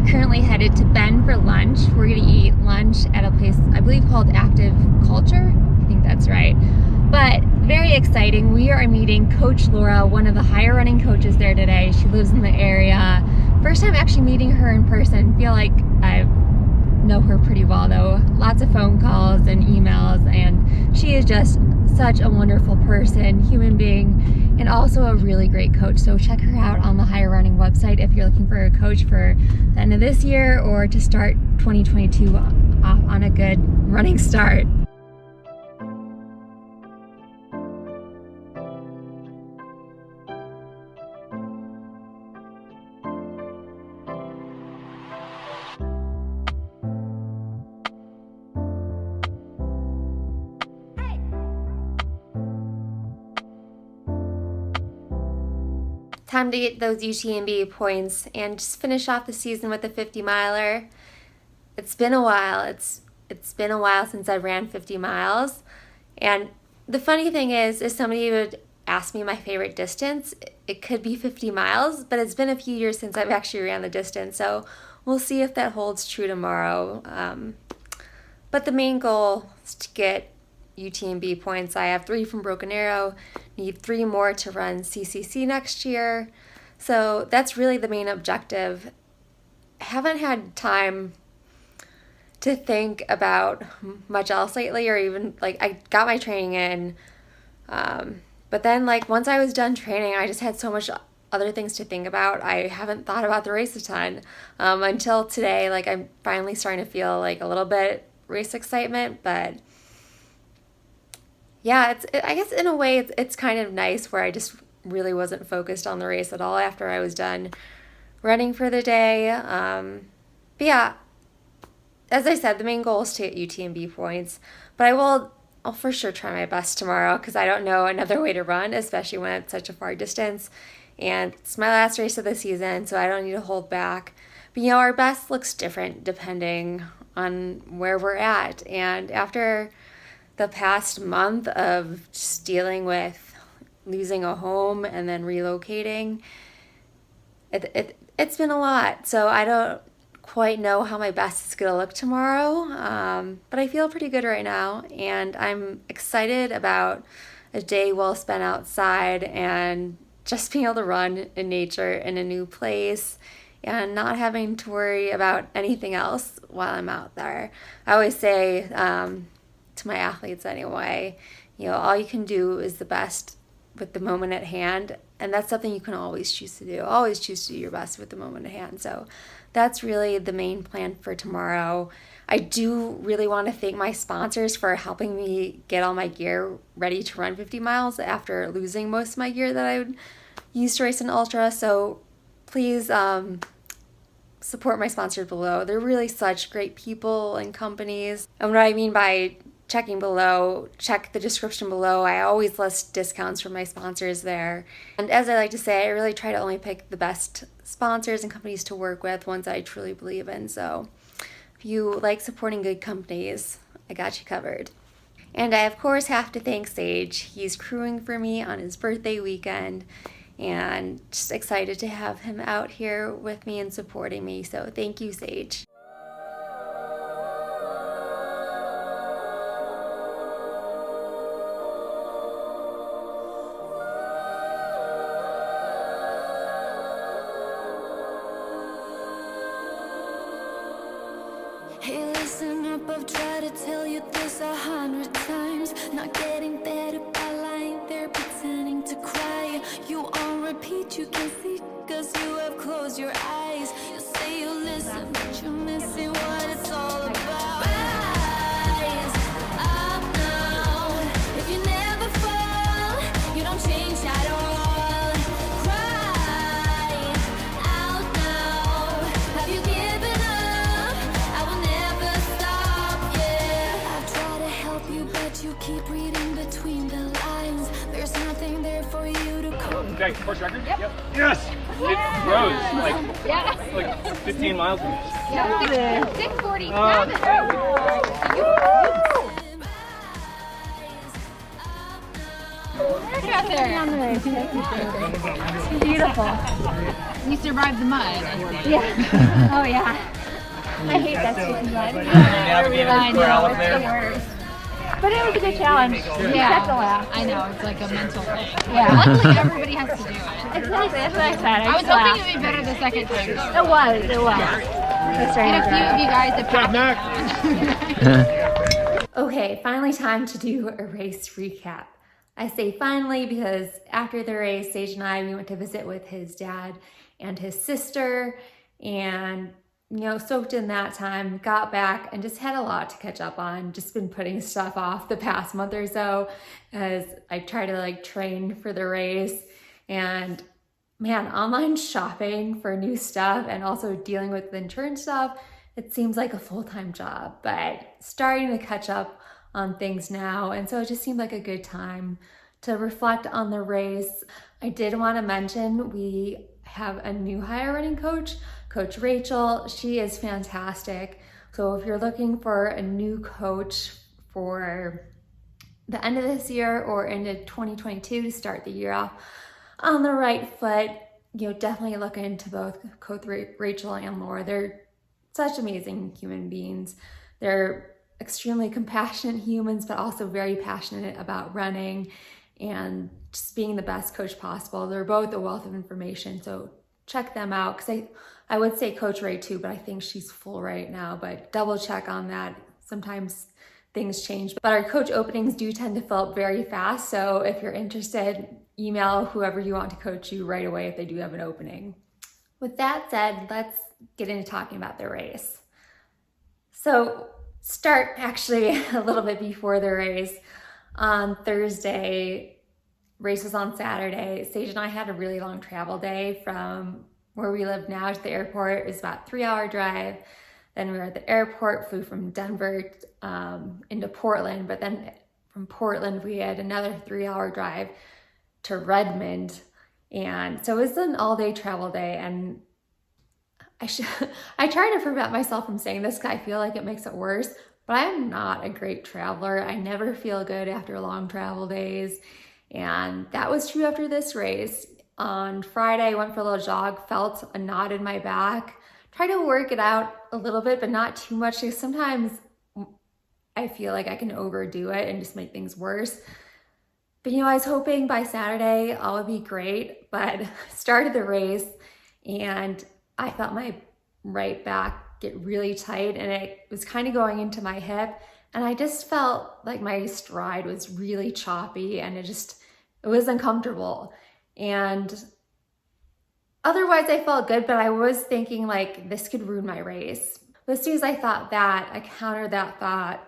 We're currently headed to Bend for lunch. We're gonna eat lunch at a place I believe called Active Culture. I think that's right. But very exciting. We are meeting Coach Laura, one of the higher running coaches there today. She lives in the area. First time actually meeting her in person. Feel like I know her pretty well though. Lots of phone calls and emails, and she is just such a wonderful person, human being, and also a really great coach. So check her out on the Higher Running website if you're looking for a coach for the end of this year or to start 2022 off on a good running start. Time to get those UTMB points and just finish off the season with a 50 miler. It's been a while. It's been a while since I ran 50 miles. And the funny thing is if somebody would ask me my favorite distance, it could be 50 miles, but it's been a few years since I've actually ran the distance. So we'll see if that holds true tomorrow. But the main goal is to get UTMB points. I have 3 from Broken Arrow, need 3 more to run CCC next year. So that's really the main objective. I haven't had time to think about much else lately, or even like I got my training in, but then like once I was done training, I just had so much other things to think about. I haven't thought about the race a ton until today. Like I'm finally starting to feel like a little bit race excitement, but yeah, I guess in a way it's kind of nice where I just really wasn't focused on the race at all after I was done running for the day. But yeah, as I said, the main goal is to get UTMB points, but I'll for sure try my best tomorrow because I don't know another way to run, especially when it's such a far distance. And it's my last race of the season, so I don't need to hold back. But you know, our best looks different depending on where we're at. And after the past month of just dealing with losing a home and then relocating, it's been a lot. So I don't quite know how my best is going to look tomorrow, but I feel pretty good right now, and I'm excited about a day well spent outside and just being able to run in nature in a new place and not having to worry about anything else while I'm out there. I always say to my athletes anyway, you know, all you can do is the best with the moment at hand, and that's something you can always choose to do. Always choose to do your best with the moment at hand. So that's really the main plan for tomorrow. I do really want to thank my sponsors for helping me get all my gear ready to run 50 miles after losing most of my gear that I would use to race an ultra. So please support my sponsors below. They're really such great people and companies. And what I mean by checking below, check the description below. I always list discounts from my sponsors there. And as I like to say, I really try to only pick the best sponsors and companies to work with, ones that I truly believe in. So if you like supporting good companies, I got you covered. And I of course have to thank Sage. He's crewing for me on his birthday weekend, and just excited to have him out here with me and supporting me. So thank you, Sage. Hey, listen up, I've tried to tell you this 100 times. Not getting better by lying there pretending to cry. You on repeat, you can see, cause you have closed your eyes. You say you listen, but you're missing what it's all about. Rise up now. If you never fall, you don't change at all. Cry out now. Have you given up? I will never stop, yeah. I've tried to help you, but you keep reading between the lines. There's nothing there for you to come. Okay, course record? Yep. Yes! It rose like 15 miles. Yeah, 6:47. Look out there. Beautiful. We survived the mud, I think. Yeah. Oh yeah. I hate that stupid mud. I know, it's the worst. But it was a good challenge. Yeah, That's a laugh. I know, it's like a mental thing. Yeah. Luckily, everybody has to do it. Exactly, that's what I said. I was hoping it would be better the second time. It was. And a few of you guys have passed. Okay, finally time to do a race recap. I say finally because after the race, Sage and I, we went to visit with his dad and his sister, and soaked in that time, got back and just had a lot to catch up on. Just been putting stuff off the past month or so as I try to train for the race. And man, online shopping for new stuff and also dealing with the insurance stuff, it seems like a full-time job, but starting to catch up on things now. And so it just seemed like a good time to reflect on the race. I did want to mention we have a new hire running coach, Coach Rachel. She is fantastic. So if you're looking for a new coach for the end of this year or into 2022 to start the year off on the right foot, definitely look into both Coach Rachel and Laura. They're such amazing human beings. They're extremely compassionate humans, but also very passionate about running and just being the best coach possible. They're both a wealth of information, so check them out. Because I would say Coach Ray too, but I think she's full right now, but double check on that. Sometimes things change, but our coach openings do tend to fill up very fast. So if you're interested, email whoever you want to coach you right away if they do have an opening. With that said, let's get into talking about the race. So start actually a little bit before the race. On Thursday, race was on Saturday. Sage and I had a really long travel day from where we live now to the airport. It was about a 3-hour drive. Then we were at the airport, flew from Denver into Portland, but then from Portland we had another 3-hour drive to Redmond. And so it was an all-day travel day, and I try to prevent myself from saying this because I feel like it makes it worse, but I'm not a great traveler. I never feel good after long travel days, and that was true after this race. On Friday, I went for a little jog, felt a knot in my back, tried to work it out a little bit, but not too much, because sometimes I feel like I can overdo it and just make things worse. But I was hoping by Saturday all would be great, but started the race and I felt my right back get really tight, and it was kind of going into my hip, and I just felt like my stride was really choppy, and it was uncomfortable. And otherwise I felt good, but I was thinking this could ruin my race. But as soon as I thought that, I countered that thought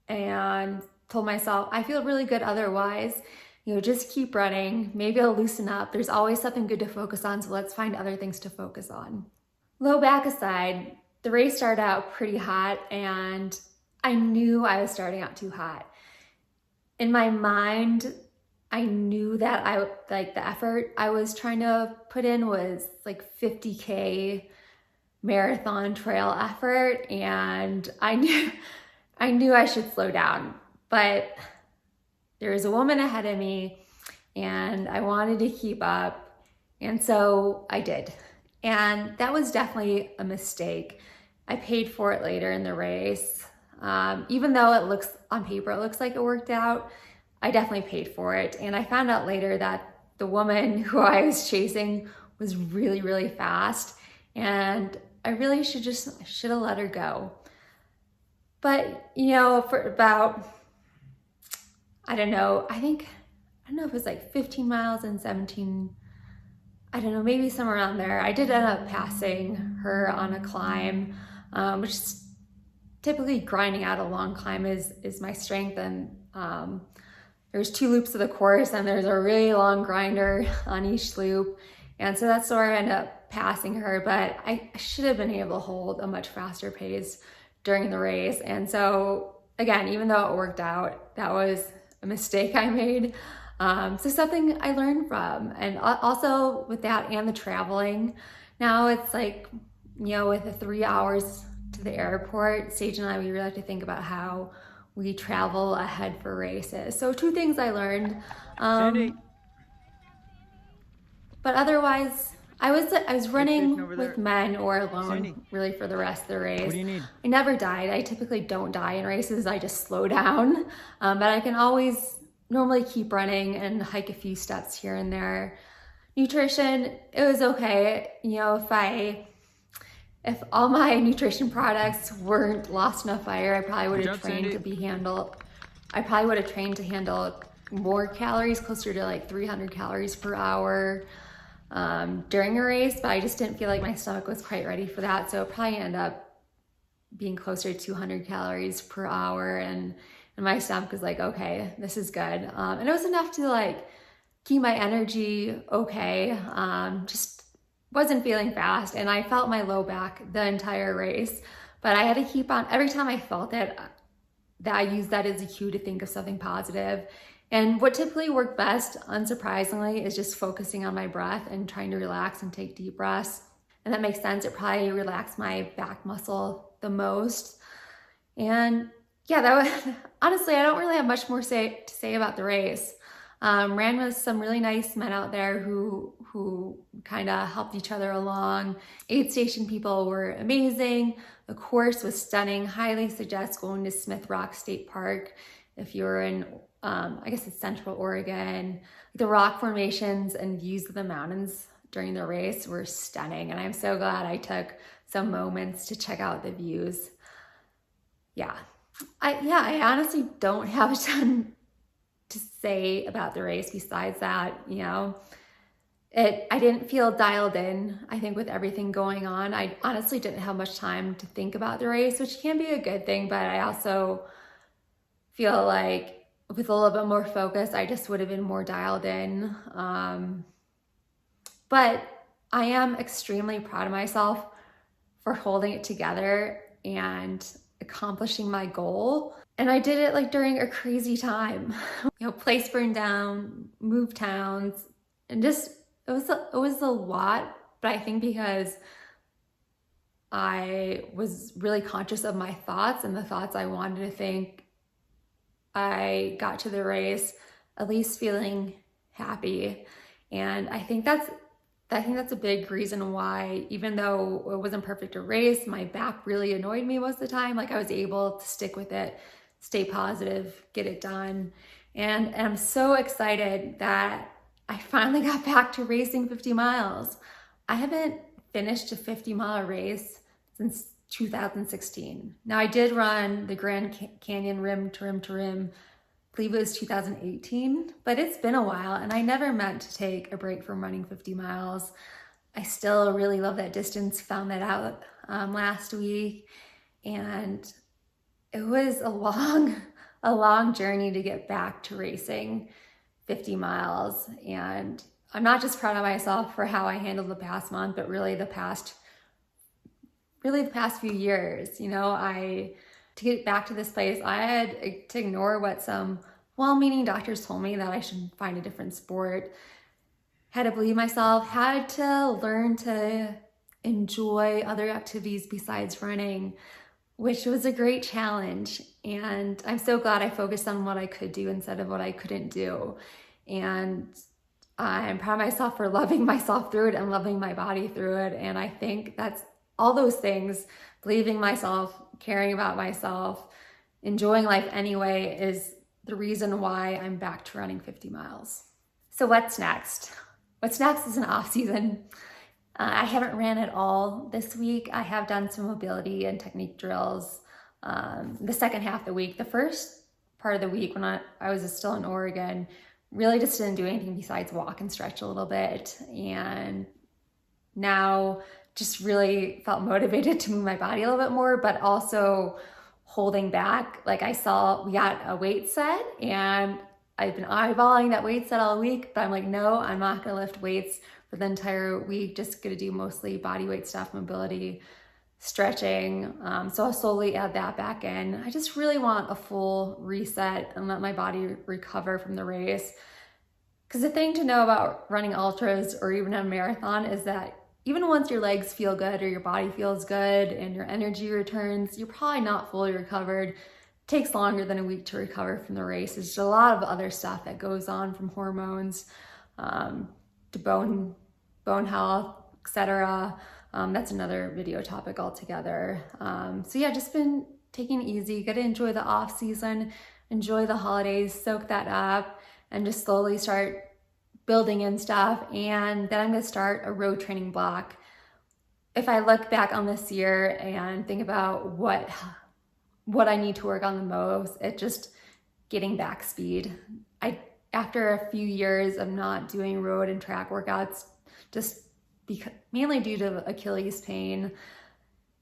and told myself, I feel really good otherwise. Just keep running. Maybe I'll loosen up. There's always something good to focus on, so let's find other things to focus on. Low back aside, the race started out pretty hot, and I knew I was starting out too hot. In my mind, I knew that the effort I was trying to put in was 50K marathon trail effort, and I knew I should slow down. But there was a woman ahead of me and I wanted to keep up, and so I did. And that was definitely a mistake. I paid for it later in the race. Even though on paper it looks like it worked out, I definitely paid for it. And I found out later that the woman who I was chasing was really, really fast, and I really should have let her go. But for about, I don't know if it was 15 miles and 17, I don't know, maybe somewhere around there. I did end up passing her on a climb, which is typically grinding out a long climb is my strength. And there's 2 loops of the course, and there's a really long grinder on each loop. And so that's where I ended up passing her, but I should have been able to hold a much faster pace during the race. And so again, even though it worked out, that was a mistake I made. So something I learned from. And also with that and the traveling, now it's with the 3 hours to the airport, Sage and I, we really have to think about how we travel ahead for races. So 2 things I learned. But otherwise, I was running with men or alone really for the rest of the race. What do you need? I never died. I typically don't die in races. I just slow down. But I can always normally keep running and hike a few steps here and there. Nutrition, it was okay. You know, if all my nutrition products weren't lost in a fire, I probably would have trained to handle more calories, closer to like 300 calories per hour during a race, but I just didn't feel like my stomach was quite ready for that. So it probably ended up being closer to 200 calories per hour. And my stomach was like, okay, this is good. And it was enough to like keep my energy okay. Just wasn't feeling fast. And I felt my low back the entire race, but I had to keep on, every time I felt it, that I used that as a cue to think of something positive. And what typically worked best, unsurprisingly, is just focusing on my breath and trying to relax and take deep breaths. And that makes sense. It probably relaxed my back muscle the most. And yeah, that was, honestly, I don't really have much more to say about the race. Ran with some really nice men out there who kind of helped each other along. Aid station people were amazing. The course was stunning. Highly suggest going to Smith Rock State Park if you're in, I guess it's Central Oregon. The rock formations and views of the mountains during the race were stunning. And I'm so glad I took some moments to check out the views. Yeah, I honestly don't have a ton to say about the race besides that, you know, I didn't feel dialed in. I think with everything going on, I honestly didn't have much time to think about the race, which can be a good thing, but I also feel like with a little bit more focus, I just would have been more dialed in. But I am extremely proud of myself for holding it together and accomplishing my goal. And I did it like during a crazy time. You know, place burned down, moved towns, and just it was a lot. But I think because I was really conscious of my thoughts and the thoughts I wanted to think, I got to the race at least feeling happy. And I think that's a big reason why, even though it wasn't perfect a race, my back really annoyed me most of the time. Like I was able to stick with it, stay positive, get it done. And I'm so excited that I finally got back to racing 50 miles. I haven't finished a 50-mile race since 2016. Now I did run the Grand Canyon rim to rim to rim, I believe it was 2018, but it's been a while and I never meant to take a break from running 50 miles. I still really love that distance, found that out last week, and it was a long journey to get back to racing 50 miles. And I'm not just proud of myself for how I handled the past month, but really the past few years. You know, to get back to this place, I had to ignore what some well-meaning doctors told me, that I should find a different sport. Had to believe myself, had to learn to enjoy other activities besides running, which was a great challenge. And I'm so glad I focused on what I could do instead of what I couldn't do. And I'm proud of myself for loving myself through it and loving my body through it. And I think that's all those things, believing myself, caring about myself, enjoying life anyway, is the reason why I'm back to running 50 miles. So what's next? What's next is an off season. I haven't ran at all this week. I have done some mobility and technique drills the second half of the week. The first part of the week when I was still in Oregon, really just didn't do anything besides walk and stretch a little bit. And now just really felt motivated to move my body a little bit more, but also holding back. Like we got a weight set and I've been eyeballing that weight set all week, but I'm like, no, I'm not gonna lift weights for the entire week, just gonna do mostly body weight stuff, mobility, stretching. So I'll slowly add that back in. I just really want a full reset and let my body recover from the race. Because the thing to know about running ultras or even a marathon is that even once your legs feel good or your body feels good and your energy returns, you're probably not fully recovered. It takes longer than a week to recover from the race. There's a lot of other stuff that goes on, from hormones to bone health, etc. That's another video topic altogether. So yeah, just been taking it easy, gotta enjoy the off season, enjoy the holidays, soak that up, and just slowly start building in stuff. And then I'm gonna start a road training block. If I look back on this year and think about what I need to work on the most, it's just getting back speed. After a few years of not doing road and track workouts, just mainly due to Achilles pain,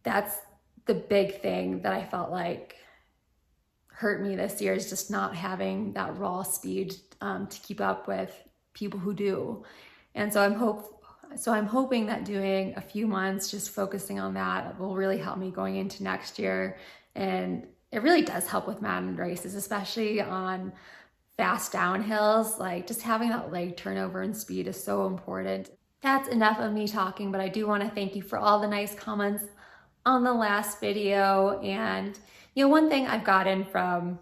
that's the big thing that I felt like hurt me this year, is just not having that raw speed to keep up with people who do. And so I'm hoping that doing a few months just focusing on that will really help me going into next year. And it really does help with mountain races, especially on fast downhills. Like, just having that leg turnover and speed is so important. That's enough of me talking, but I do want to thank you for all the nice comments on the last video. And one thing I've gotten from,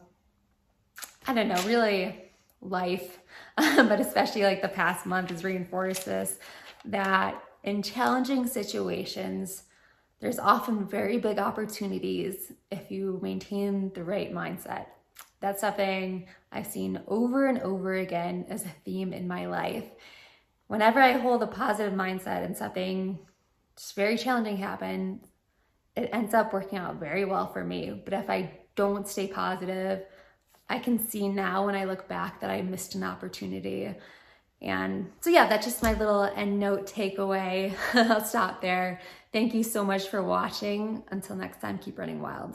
I don't know, really life, but especially like the past month has reinforced this, that in challenging situations, there's often very big opportunities if you maintain the right mindset. That's something I've seen over and over again as a theme in my life. Whenever I hold a positive mindset and something just very challenging happens, it ends up working out very well for me. But if I don't stay positive, I can see now when I look back that I missed an opportunity. And so yeah, that's just my little end note takeaway. I'll stop there. Thank you so much for watching. Until next time, keep running wild.